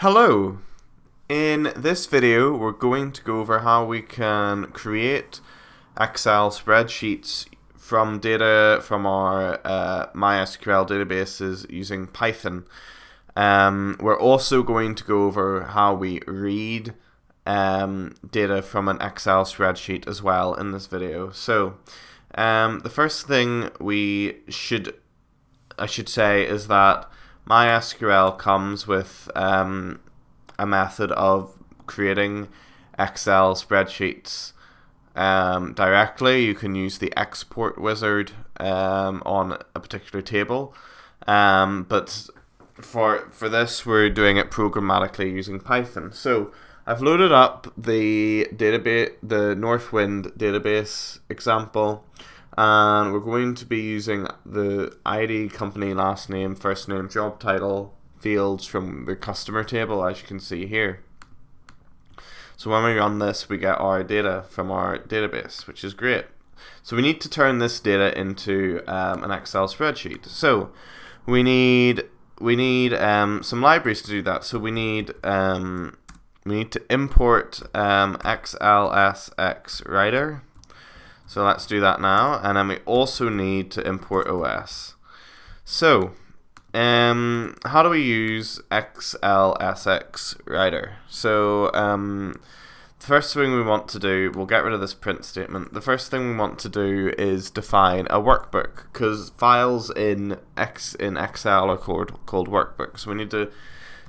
Hello! In this video we're going to go over how we can create Excel spreadsheets from data from our MySQL databases using Python. We're also going to go over how we read data from an Excel spreadsheet as well in this video. So the first thing I should say is that MySQL comes with a method of creating Excel spreadsheets directly. You can use the export wizard on a particular table, but for this we're doing it programmatically using Python. So I've loaded up the database, the Northwind database example, and we're going to be using the ID, company, last name, first name, job title fields from the customer table, as you can see here. So when we run this, we get our data from our database, which is great. So we need to turn this data into an Excel spreadsheet. So we need some libraries to do that. So we need to import XLSX writer. So let's do that now, and then we also need to import OS. So how do we use XLSX writer? So the first thing we want to do, we'll get rid of this print statement. The first thing we want to do is define a workbook, because files in Excel are called workbooks. So we need to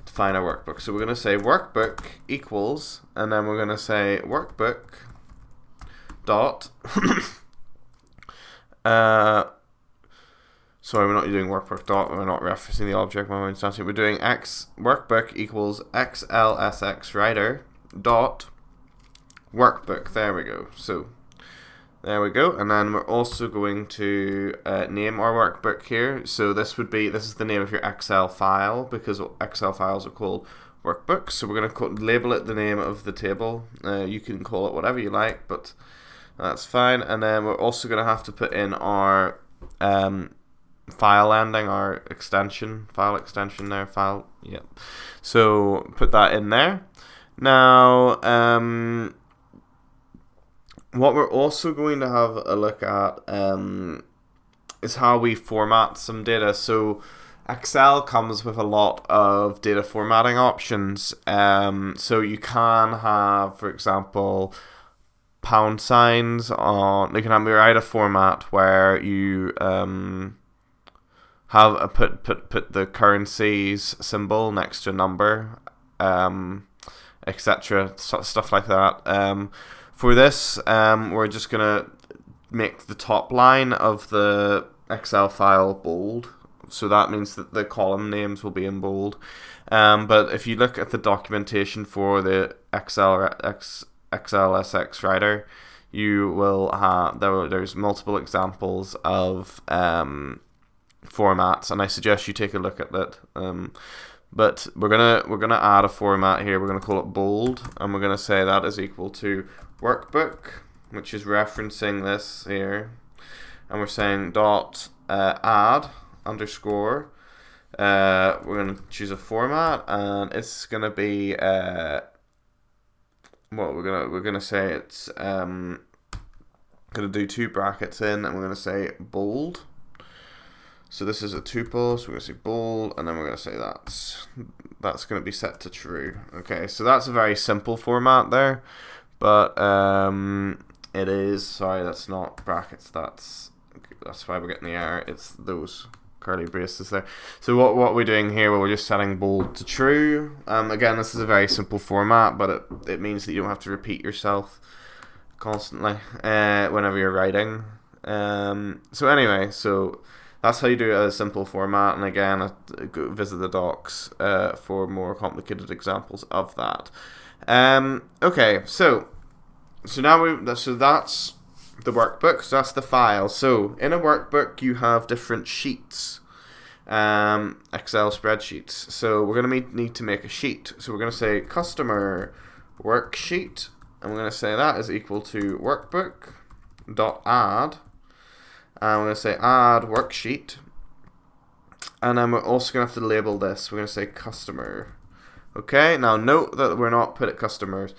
define a workbook. So we're going to say workbook equals, and then we're going to say workbook dot sorry, we're not doing workbook dot, we're not referencing the object when we're instantiating. We're doing workbook equals XLSX writer dot workbook. There we go. So there we go. And then we're also going to name our workbook here. So this is the name of your Excel file, because Excel files are called workbooks. So we're going to label it the name of the table. You can call it whatever you like, but that's fine. And then we're also going to have to put in our file ending, our file extension there, yep. So put that in there. Now, what we're also going to have a look at is how we format some data. So Excel comes with a lot of data formatting options. So you can have, for example, pound signs on. You can write a format where you have put the currency's symbol next to a number, etc. Stuff like that. For this, we're just gonna make the top line of the Excel file bold. So that means that the column names will be in bold. But if you look at the documentation for the XLSX writer, you will have there's multiple examples of formats, and I suggest you take a look at that. But we're gonna add a format here. We're gonna call it bold, and we're gonna say that is equal to workbook, which is referencing this here, and we're saying dot add underscore. We're gonna choose a format, and it's gonna be we're gonna say it's gonna do two brackets in, and we're gonna say bold. So this is a tuple, so we're gonna say bold, and then we're gonna say that's gonna be set to true. Okay, so that's a very simple format there, but it is, sorry, that's not brackets. That's why we're getting the error. It's those curly braces there. So what we're doing here, we're just setting bold to true. Again, this is a very simple format, but it means that you don't have to repeat yourself constantly whenever you're writing. So anyway, so that's how you do it as a simple format. And again, go visit the docs for more complicated examples of that. Okay, so now that's the workbook. So that's the file. So in a workbook, you have different sheets, Excel spreadsheets. So we're gonna need to make a sheet. So we're gonna say customer worksheet, and we're gonna say that is equal to workbook dot add. And we're gonna say add worksheet, and then we're also gonna have to label this. We're gonna say customer Okay, now note that we're not putting customers.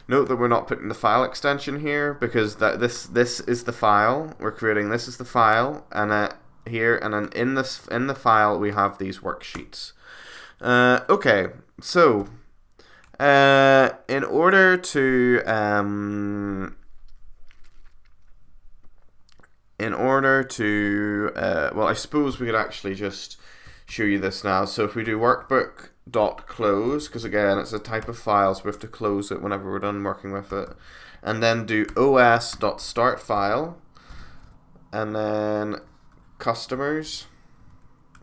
Note that we're not putting the file extension here because this is the file we're creating. This is the file, and here and then in the file we have these worksheets. Okay, so in order to well, I suppose we could actually just show you this now. So if we do workbook.close, because again it's a type of file, so we have to close it whenever we're done working with it, and then do os.startFile, and then customers.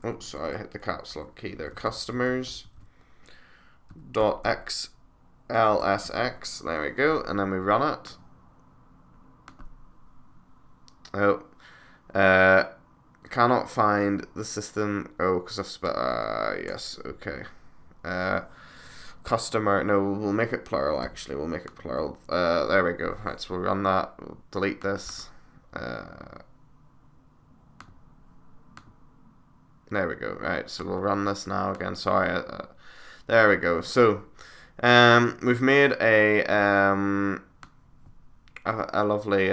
Oh, sorry, I hit the caps lock key there. Customers.xlsx. There we go, and then we run it. Oh, cannot find the system. Oh, because I've spelled. Yes, okay. Customer. No, we'll make it plural. Actually, we'll make it plural. There we go. Right, so we'll run that. We'll delete this. There we go. Right, so we'll run this now again. Sorry. There we go. So, we've made a lovely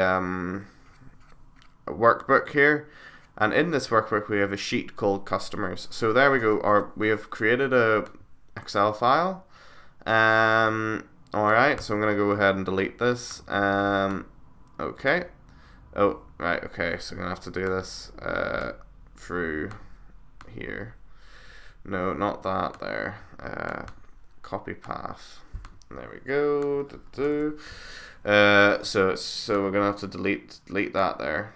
workbook here, and in this workbook we have a sheet called customers. So there we go. We have created a Excel file. Alright, so I'm gonna go ahead and delete this. Okay. Oh, right, okay, so I'm gonna have to do this through here. No, not that there. Copy path. There we go. So we're gonna have to delete that there.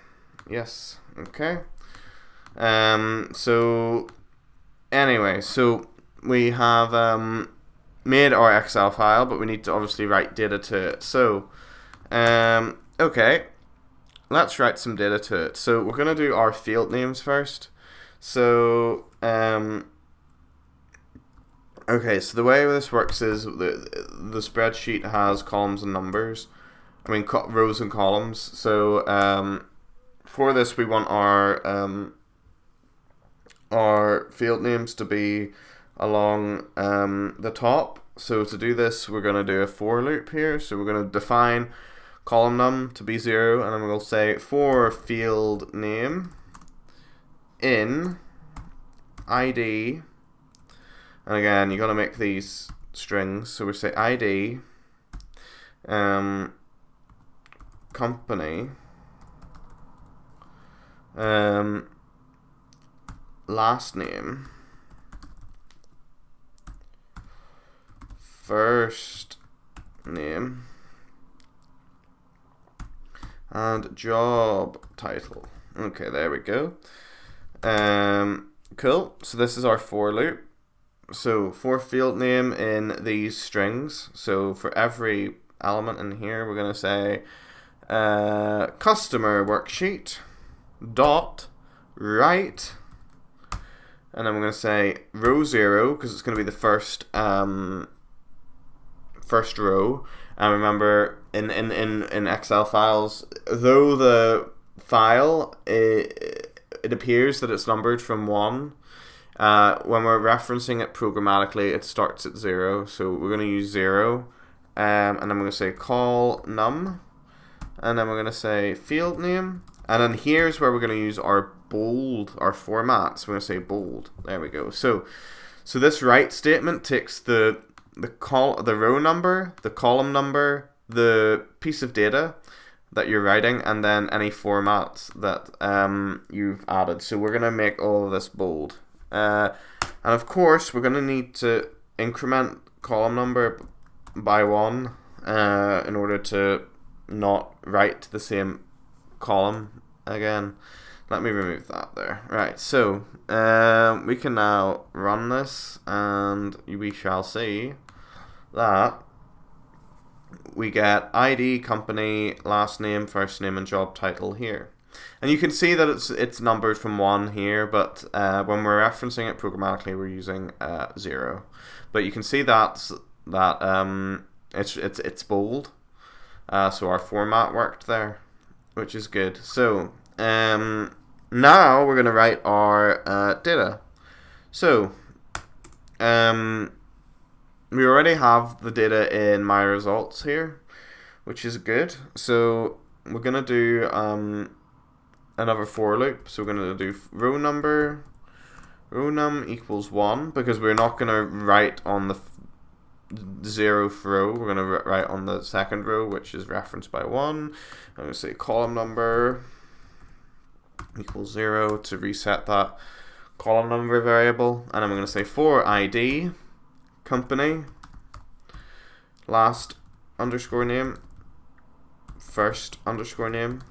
Yes. Okay. So anyway, so we have made our Excel file, but we need to obviously write data to it. So okay, let's write some data to it. So we're gonna do our field names first. So okay, so the way this works is the spreadsheet has columns and numbers. I mean rows and columns. So for this we want our field names to be along the top. So to do this we're going to do a for loop here. So we're going to define column num to be 0, and then we'll say for field name in ID, and again you got to make these strings. So we say ID company last name first name and job title. Okay, there we go. Cool. So this is our for loop. So for field name in these strings, so for every element in here we're going to say customer worksheet dot write, and then we're going to say row 0 because it's going to be the first row. And remember in Excel files, though the file it appears that it's numbered from 1, when we're referencing it programmatically it starts at 0, so we're going to use 0, and then we're going to say call num, and then we're going to say field name, and then here's where we're going to use our bold, our format. So we're going to say bold. There we go. So this write statement takes the row number, the column number, the piece of data that you're writing, and then any formats that you've added. So we're going to make all of this bold. And of course, we're going to need to increment column number by 1 in order to not write the same column again. Let me remove that there. Right, so we can now run this, and we shall see that we get ID, company, last name, first name, and job title here. And you can see that it's numbered from 1 here, but when we're referencing it programmatically, we're using 0. But you can see that it's bold. So our format worked there, which is good. So now we're going to write our data. So we already have the data in my results here, which is good. So we're gonna do another for loop. So we're gonna do row num equals 1, because we're not gonna write on the 0th row. We're gonna write on the second row, which is referenced by 1. I'm gonna say column number equals 0 to reset that column number variable, and I'm going to say for ID company last underscore name first underscore name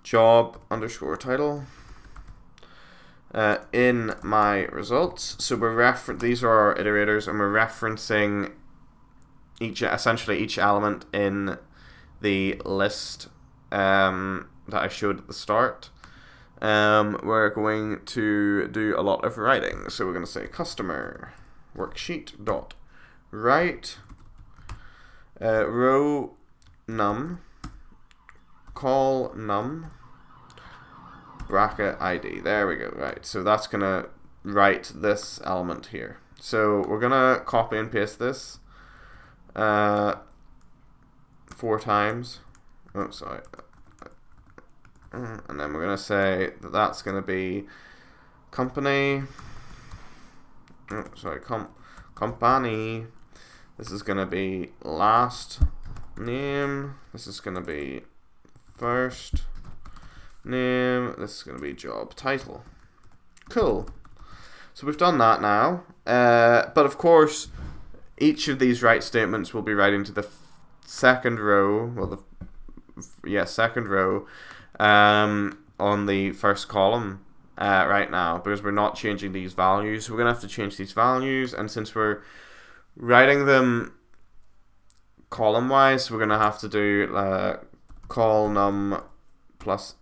job underscore title in my results. So we're these are our iterators, and we're referencing essentially each element in the list that I showed at the start. We're going to do a lot of writing. So we're going to say customer worksheet dot write row num call num bracket ID. There we go. Right. So that's going to write this element here. So we're going to copy and paste this 4 times. Oh, sorry. And then we're going to say that that's going to be company, company, this is going to be last name, this is going to be first name, this is going to be job title. Cool. So we've done that now, but of course each of these write statements will be writing to the second row, well second row, on the first column right now, because we're not changing these values. So we're going to have to change these values, and since we're writing them column wise, we're going to have to do call num plus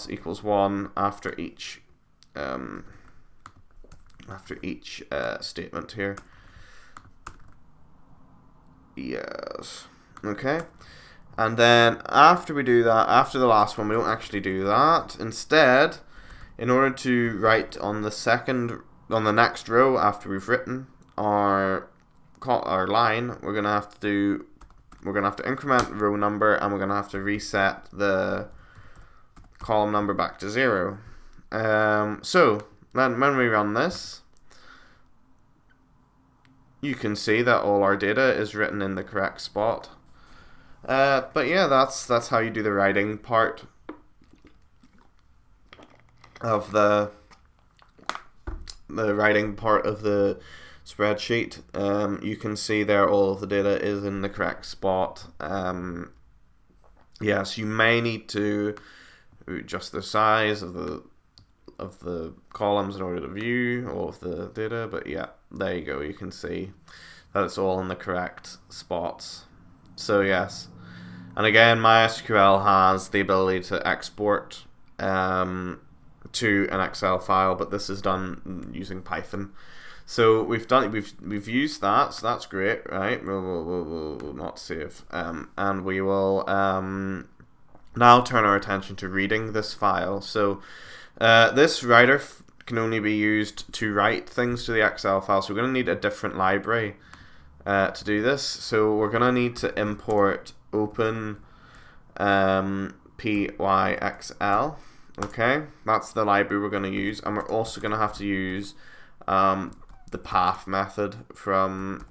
equals 1 after each statement here. Yes. Okay. And then after we do that, after the last one, we don't actually do that. Instead, in order to write on the next row after we've written our line, we're gonna have to increment row number, and we're gonna have to reset the column number back to 0. So then when we run this, you can see that all our data is written in the correct spot. But yeah, that's how you do the writing part of the spreadsheet. You can see there all of the data is in the correct spot. Yes, you may need to adjust the size of the columns in order to view all of the data, but yeah, there you go. You can see that it's all in the correct spots. So yes, and again, MySQL has the ability to export to an Excel file, but this is done using Python. So we've used that, so that's great, right? We'll not save, and we will now turn our attention to reading this file. So this writer can only be used to write things to the Excel file, so we're going to need a different library to do this. So we're going to need to import open pyxl. Okay, that's the library we're going to use, and we're also going to have to use the path method from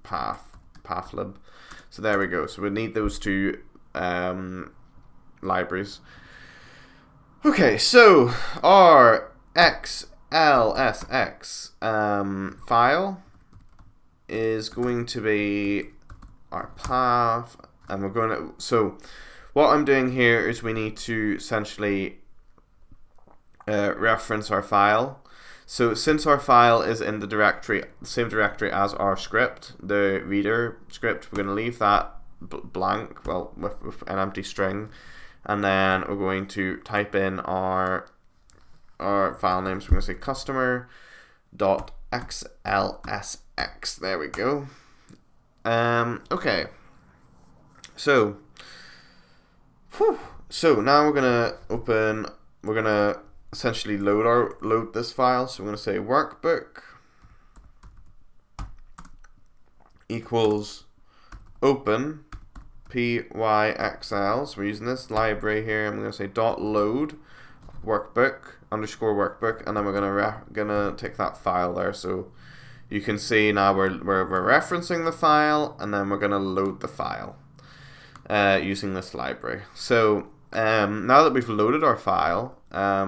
pathlib. So there we go. So we need those two libraries. Okay, so our xlsx file is going to be our path, and we're going to, so what I'm doing here is we need to essentially reference our file. So since our file is in the same directory as our script, the reader script, we're going to leave that blank, well, with an empty string, and then we're going to type in our file name. So we're going to say customer.xlsx. There we go. Okay. So now we're gonna essentially load this file. So we're gonna say workbook equals open pyxl. So we're using this library here. I'm going to say dot load workbook underscore workbook, and then we're gonna take that file there. So you can see now we're referencing the file, and then we're gonna load the file using this library. So now that we've loaded our file,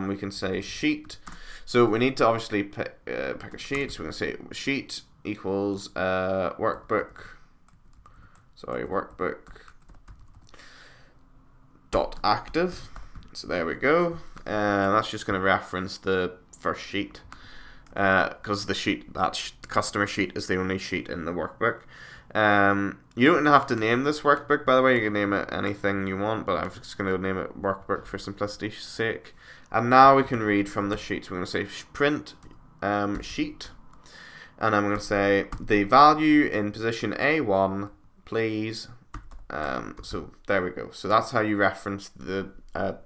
we can say sheet. So we need to obviously pick a sheet. So we're gonna say sheet equals workbook. Sorry, workbook dot active. So there we go. That's just going to reference the first sheet, because the customer sheet is the only sheet in the workbook. You don't have to name this workbook, by the way. You can name it anything you want, but I'm just going to name it workbook for simplicity's sake. And now we can read from the sheet. So we're going to say print sheet, and I'm going to say the value in position A1, please. So there we go. So that's how you reference the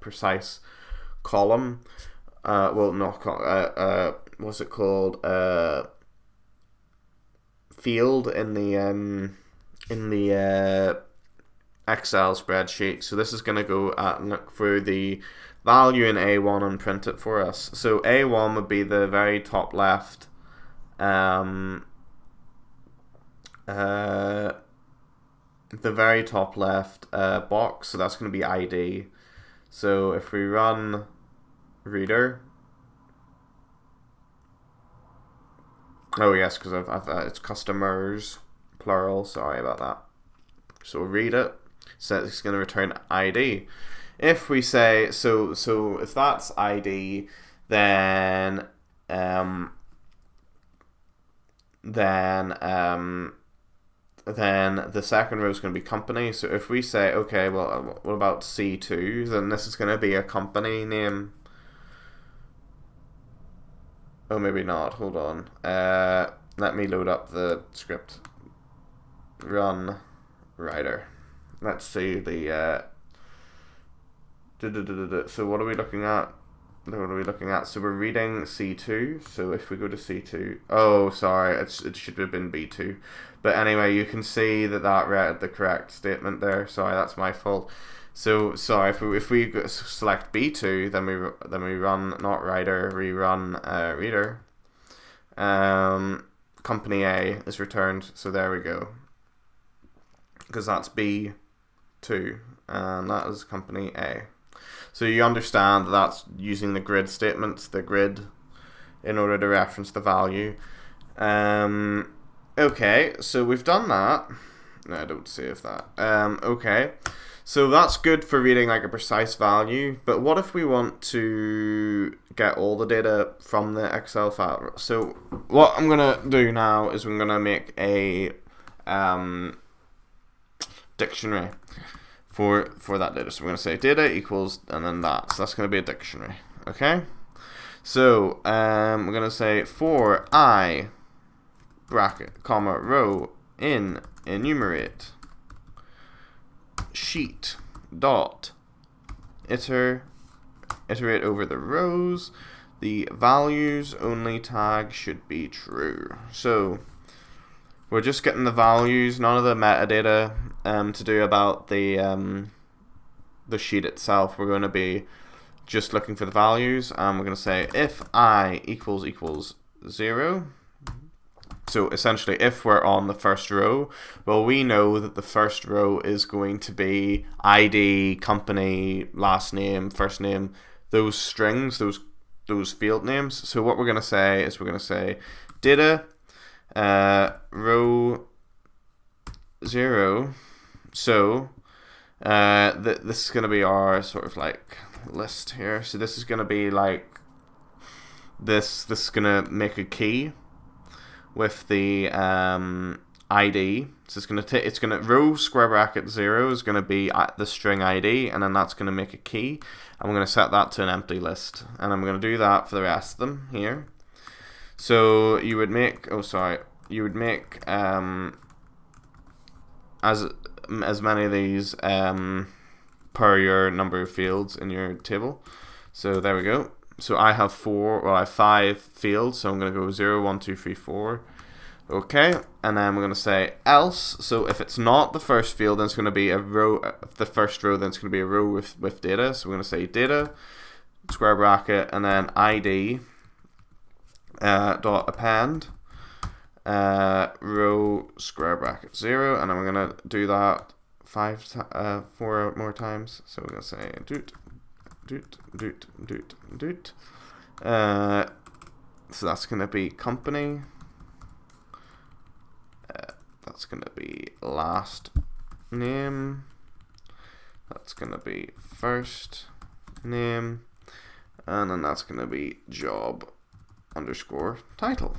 precise column. Well, not what's it called? Field in the Excel spreadsheet. So this is going to go and look for the value in A1 and print it for us. So A1 would be the very top left. The very top left box, so that's going to be ID. So if we run reader, oh yes, because it's customers plural. Sorry about that. So read it. So it's going to return ID. If we say so if that's ID, then the second row is going to be company. So if we say, okay, well, what about C2? Then this is going to be a company name. Oh, maybe not. Hold on. Let me load up the script. Run writer. Let's see the. So what are we looking at? What are we looking at? So we're reading C2. So if we go to C2, oh, sorry, it should have been B2. But anyway, you can see that read the correct statement there. Sorry, that's my fault. So sorry, if we select B2, then we run not writer, we run reader. Company A is returned. So there we go. Because that's B2, and that is company A. So you understand that that's using the grid statements, the grid, in order to reference the value. Okay, so we've done that. No, I don't save that. Okay, so that's good for reading like a precise value, but what if we want to get all the data from the Excel file? So what I'm gonna do now is I'm gonna make a dictionary for that data. So we're gonna say data equals, and then that. So that's gonna be a dictionary. Okay. So we're gonna say for I bracket comma row in enumerate sheet dot iterate over the rows, the values only tag should be true. So we're just getting the values, none of the metadata to do about the sheet itself. We're going to be just looking for the values, and we're going to say if I equals 0. So essentially, if we're on the first row, well, we know that the first row is going to be ID, company, last name, first name, those strings, those field names. So what we're going to say is we're going to say data row 0. So this is going to be our sort of like list here. So this is going to be like this is going to make a key with the ID. So it's gonna row square bracket 0 is gonna be the string ID, and then that's gonna make a key, and we're gonna set that to an empty list, and I'm gonna do that for the rest of them here. So you would make as many of these per your number of fields in your table. So there we go. So I have 5 fields, so I'm going to go 0, 1, 2, 3, 4. Okay, and then we're going to say else. So if it's not the first field, then it's going to be a row. The first row, then it's going to be a row with data. So we're going to say data, square bracket, and then ID dot append row square bracket 0, and then we're going to do that 4 more times. So we're going to say doot doot doot doot doot. So that's going to be company. That's going to be last name. That's going to be first name. And then that's going to be job underscore title.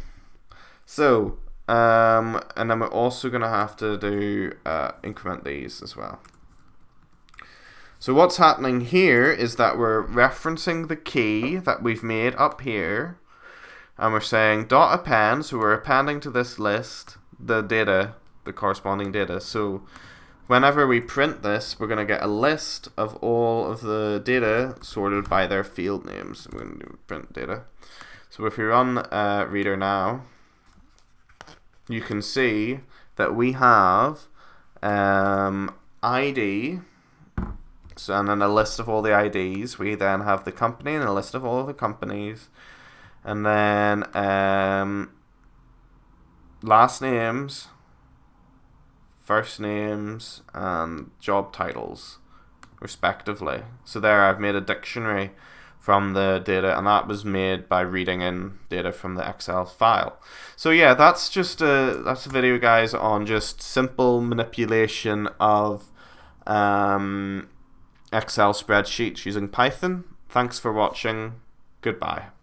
So, and then we're also going to have to do increment these as well. So what's happening here is that we're referencing the key that we've made up here. And we're saying dot append, so we're appending to this list the data, the corresponding data. So whenever we print this, we're going to get a list of all of the data sorted by their field names. We're going to do print data. So if we run reader now, you can see that we have ID, so, and then a list of all the IDs. We then have the company and a list of all of the companies. And then last names, first names, and job titles, respectively. So there I've made a dictionary from the data, and that was made by reading in data from the Excel file. So yeah, that's a video, guys, on just simple manipulation of Excel spreadsheets using Python. Thanks for watching. Goodbye.